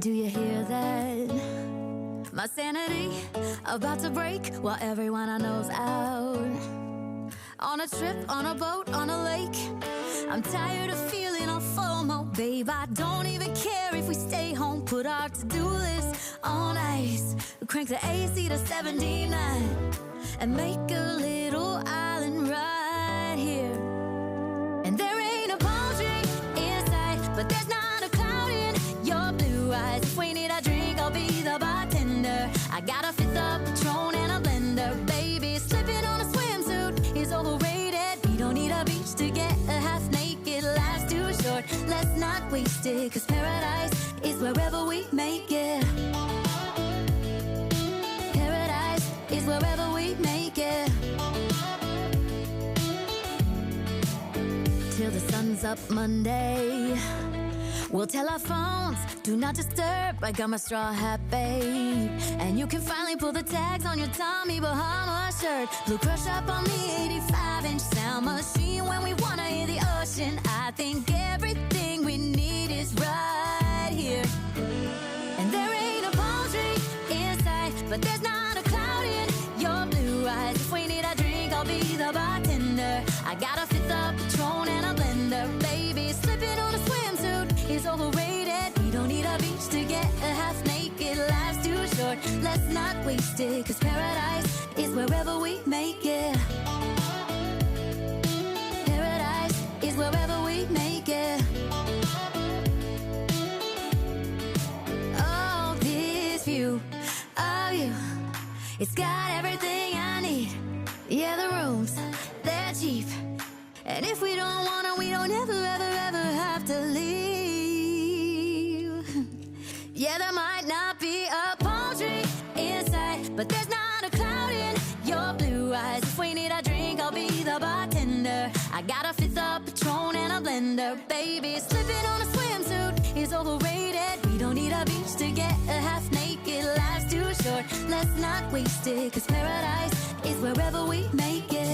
Do you hear that? My sanity about to break while everyone I know's out. On a trip, on a boat, on a lake. I'm tired of feeling all FOMO, babe. I don't even care if we stay home. Put our to-do list on ice. Crank the AC to 79 and make a little island right here. And there ain't a palm tree inside, but there's not a cloud in your blue eyes. If we need a drink, I'll be the bartender. I got a fifth of Patron and a blender, baby. Slipping on a swimsuit is overrated. We don't need a beach to get a half naked. Life's too short, let's not waste it, 'cause paradise is wherever we make it. Paradise is wherever we make it. Till the sun's up Monday, we'll tell our phones, do not disturb. I got my straw hat, babe. And you can finally pull the tags on your Tommy Bahama shirt. Blue crush up on the 85-inch sound machine when we wanna hear the ocean. I think everything we need is right here. And there ain't a palm tree inside, but there's not a cloud in your blue eyes. If we need a drink, I'll be the bartender. I got a fifth of Patron and a blender, baby. Slipping on a swimsuit is overrated. We don't need a beach to get a half naked. Life's too short, let's not waste it, 'cause paradise is wherever we make it. Paradise is wherever we make it. Oh, this view of you, it's got everything I need. Yeah, the rooms, they're cheap. And if we don't wanna, we don't ever, ever, ever have to leave. Yeah, there might not be a palm tree inside, but there's not a cloud in your blue eyes. If we need a drink, I'll be the bartender. I got a fifth of Patron and a blender, baby. Slipping on a swimsuit is overrated. We don't need a beach to get a half naked. Life's too short, let's not waste it, 'cause paradise is wherever we make it.